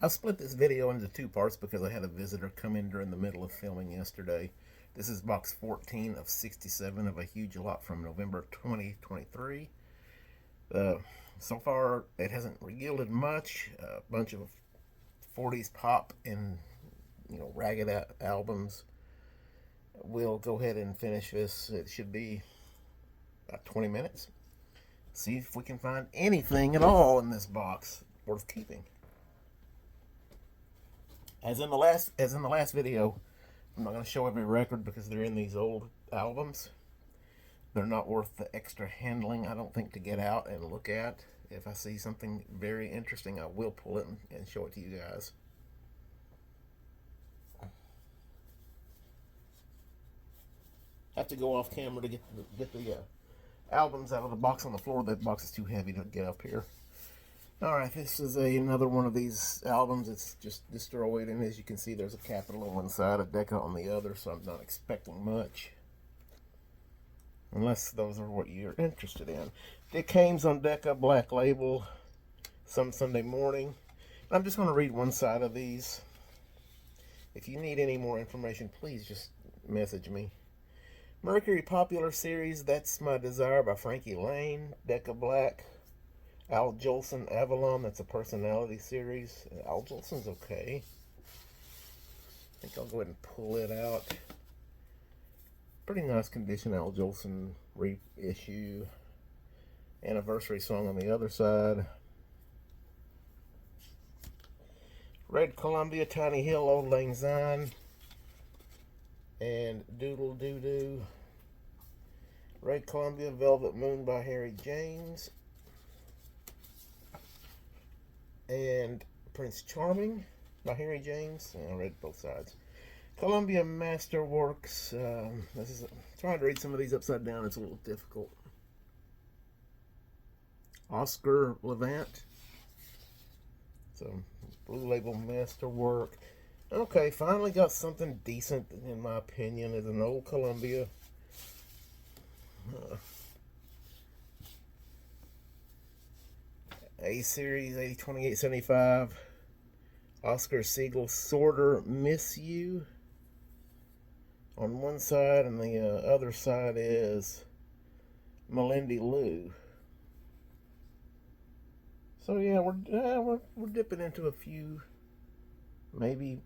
I split this video into two parts because I had a visitor come in during the middle of filming yesterday. This is box 14 of 67 of a huge lot from November 2023. So far, it hasn't yielded much. A bunch of 40s pop and ragged albums. We'll go ahead and finish this. It should be about 20 minutes. See if we can find anything at all in this box worth keeping. As in the last video, I'm not going to show every record because they're in these old albums. They're not worth the extra handling, I don't think, to get out and look at. If I see something very interesting, I will pull it and show it to you guys. Have to go off camera to get the albums out of the box on the floor. That box is too heavy to get up here. Alright, this is another one of these albums. It's just destroyed, and as you can see, there's a Capitol on one side, a Decca on the other, so I'm not expecting much. Unless those are what you're interested in. Dick Haymes on Decca, Black Label, Some Sunday Morning. I'm just going to read one side of these. If you need any more information, please just message me. Mercury Popular Series, That's My Desire by Frankie Laine, Decca Black. Al Jolson Avalon, that's a personality series. Al Jolson's okay. I think I'll go ahead and pull it out. Pretty nice condition, Al Jolson reissue. Anniversary song on the other side. Red Columbia, Tiny Hill, Old Lang Syne. And Doodle Doo Doo. Red Columbia, Velvet Moon by Harry James. And Prince Charming by Harry James. I read both sides. Columbia Masterworks. Trying to read some of these upside down. It's a little difficult. Oscar Levant. So Blue Label Masterwork. Okay, finally got something decent in my opinion. It's an old Columbia. A Series 802875. Oscar Siegel Sorter Miss You on one side, and the other side is Melindy Lou. So yeah, we're dipping into a few maybe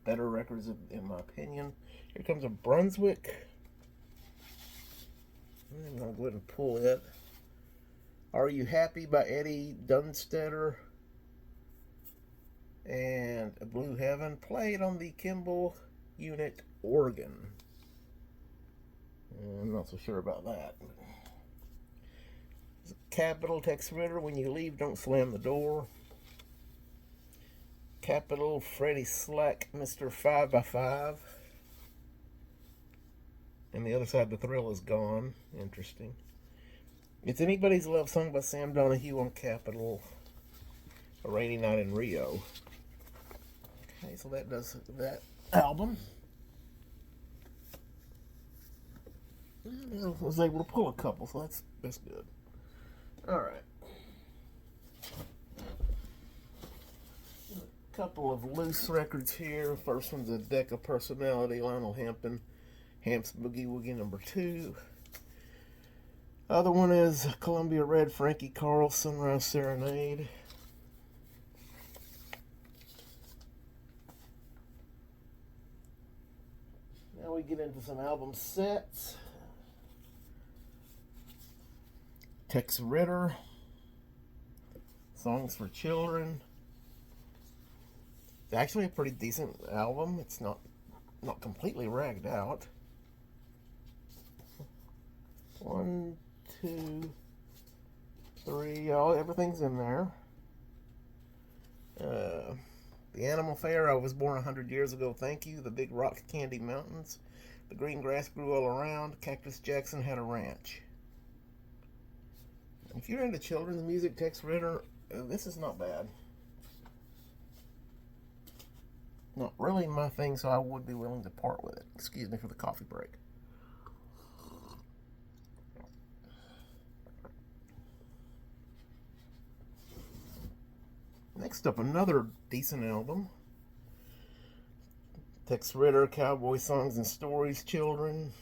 better records in my opinion. Here comes a Brunswick. I'm gonna go ahead and pull it. Are You Happy by Eddie Dunstedter and Blue Heaven, played on the Kimball Unit organ. I'm not so sure about that. Capitol, Tex Ritter, When You Leave, Don't Slam the Door. Capitol, Freddie Slack, Mr. 5x5. And the other side, The Thrill Is Gone. Interesting. It's Anybody's Love Song by Sam Donahue on Capitol. A Rainy Night in Rio. Okay, so that does that album. I was able to pull a couple, so that's good. Alright. A couple of loose records here. First one's a Decca Personality, Lionel Hampton. Hamps Boogie Woogie #2. Other one is Columbia Red, Frankie Carl, Sunrise Serenade. Now we get into some album sets. Tex Ritter, Songs for Children. It's actually a pretty decent album. It's not completely ragged out. 1, 2, 3. Oh, everything's in there. The Animal Fair, I Was Born 100 Years Ago, Thank You. The Big Rock Candy Mountains. The Green Grass Grew All Around. Cactus Jackson Had a Ranch. If you're into children's music, Tex Ritter, this is not bad. Not really my thing, so I would be willing to part with it. Excuse me for the coffee break. Next up, another decent album. Tex Ritter, Cowboy Songs and Stories, Children's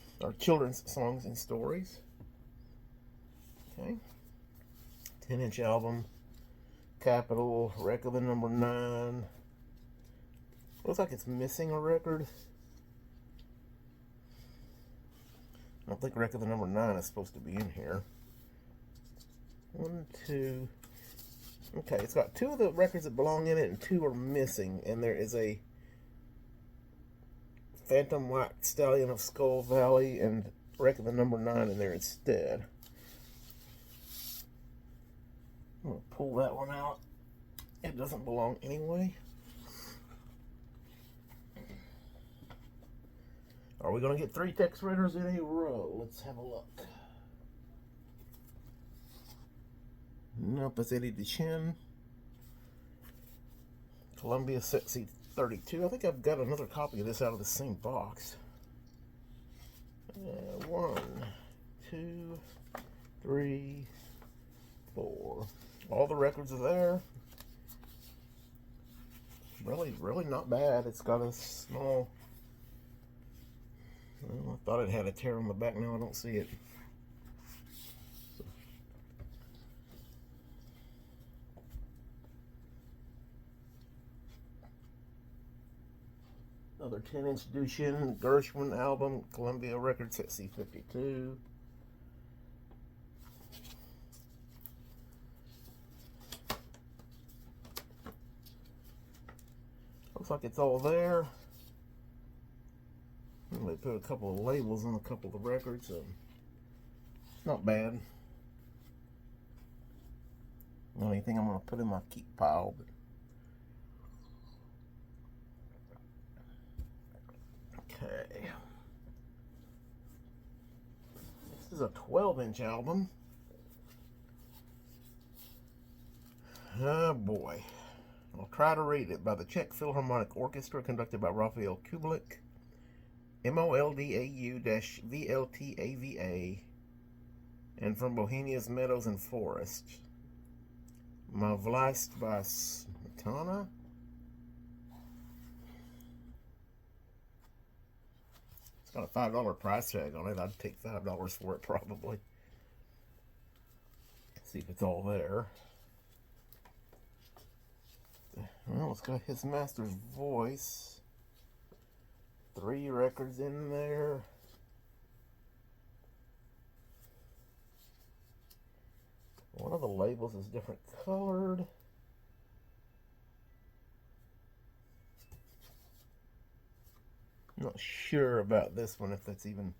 Songs and Stories. Okay. 10-inch album. Capitol, record number 9. Looks like it's missing a record. I don't think record number 9 is supposed to be in here. 1, 2. Okay, it's got 2 of the records that belong in it and 2 are missing. And there is a Phantom White Stallion of Skull Valley and record number 9 in there instead. I'm going to pull that one out. It doesn't belong anyway. Are we going to get 3 Tex Ritters in a row? Let's have a look. Nope, that's Eddie DeChin. Columbia Sexy 32. I think I've got another copy of this out of the same box. 1, 2, 3, 4. All the records are there. Really not bad. It's got a small... Well, I thought it had a tear on the back. Now I don't see it. So. Another 10-inch Dushin Gershwin album, Columbia Records at C52. Looks like it's all there. They put a couple of labels on a couple of the records, so not bad. Not anything I'm going to put in my keep pile, but okay. This is a 12-inch album. Oh boy. I'll try to read it. By the Czech Philharmonic Orchestra, conducted by Raphael Kubelik. MOLDAU-VLTAVA, and from Bohemia's Meadows and Forests. Ma Vlast by Smetana. It's got a $5 price tag on it. I'd take $5 for it probably. See if it's all there. Well, it's got his master's voice. 3 records in there. One of the labels is different colored. I'm not sure about this one, if that's even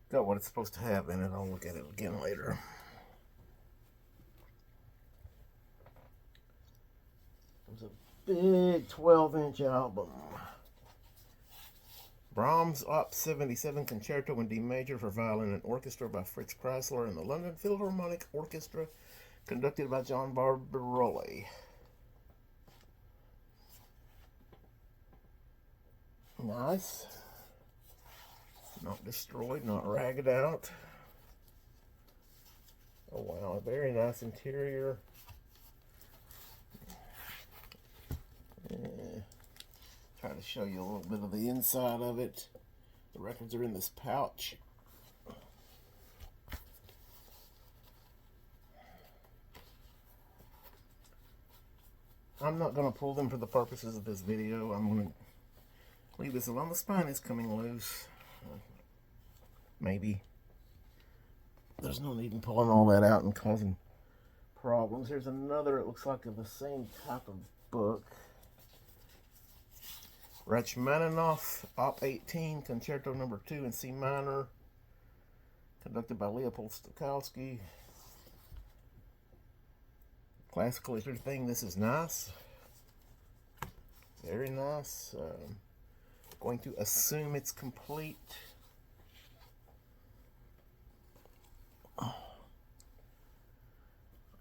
got what it's supposed to have in it. I'll look at it again later. It was a big 12-inch album. Brahms Op. 77 Concerto in D Major for Violin and Orchestra by Fritz Kreisler and the London Philharmonic Orchestra, conducted by John Barbaroli. Nice. Not destroyed, not ragged out. Oh wow, a very nice interior. Try to show you a little bit of the inside of it. The records are in this pouch. I'm not going to pull them for the purposes of this video. I'm going to leave this alone. The spine is coming loose. Maybe. There's no need in pulling all that out and causing problems. Here's another, it looks like, of the same type of book. Rachmaninoff, Op. 18, Concerto No. 2 in C minor, conducted by Leopold Stokowski. Classical thing. This is nice. Very nice. Going to assume it's complete.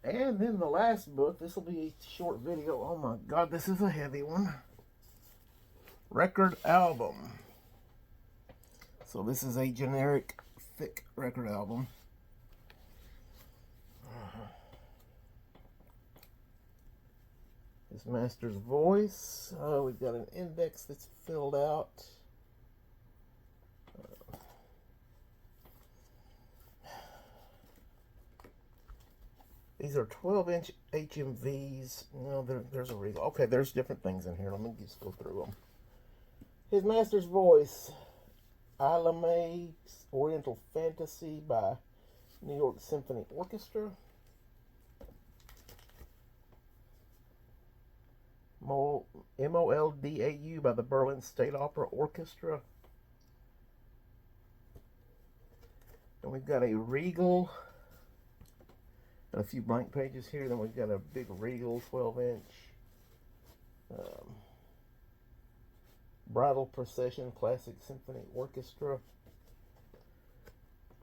And then the last book. This will be a short video. Oh my God, this is a heavy one. Record album. So this is a generic thick record album. His master's voice. Oh, we've got an index that's filled out. These are 12-inch HMVs. No, there's a Regal. Okay, there's different things in here. Let me just go through them. His master's voice. Isla Mae's Oriental Fantasy by New York Symphony Orchestra. Moldau by the Berlin State Opera Orchestra. And we've got a Regal. Got a few blank pages here. Then we've got a big Regal 12-inch. Bridal Procession Classic Symphony Orchestra.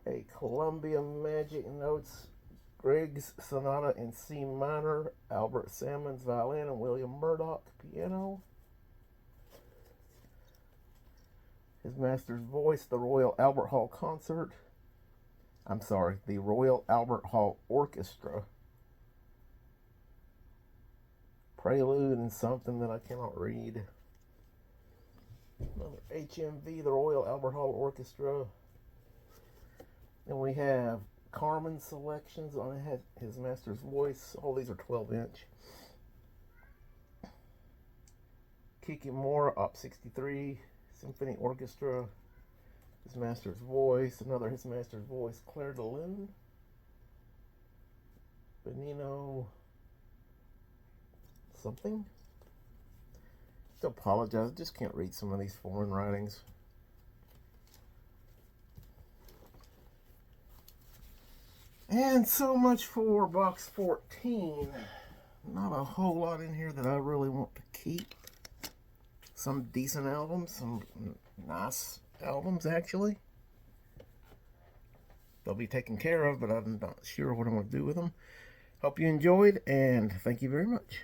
A Columbia Magic Notes Grieg's Sonata in C minor, Albert Salmon's violin, and William Murdoch piano. His master's voice, the Royal Albert Hall Concert. I'm sorry, the Royal Albert Hall Orchestra. Prelude and something that I cannot read. Another HMV, the Royal Albert Hall Orchestra. And we have Carmen selections on his master's voice. All these are 12-inch. Kikimora Op 63 Symphony Orchestra. His master's voice. Another his master's voice. Claire de Lune. Benino something. I apologize. I just can't read some of these foreign writings. And so much for box 14. Not a whole lot in here that I really want to keep. Some decent albums, some nice albums actually. They'll be taken care of, but I'm not sure what I'm going to do with them. Hope you enjoyed, and thank you very much.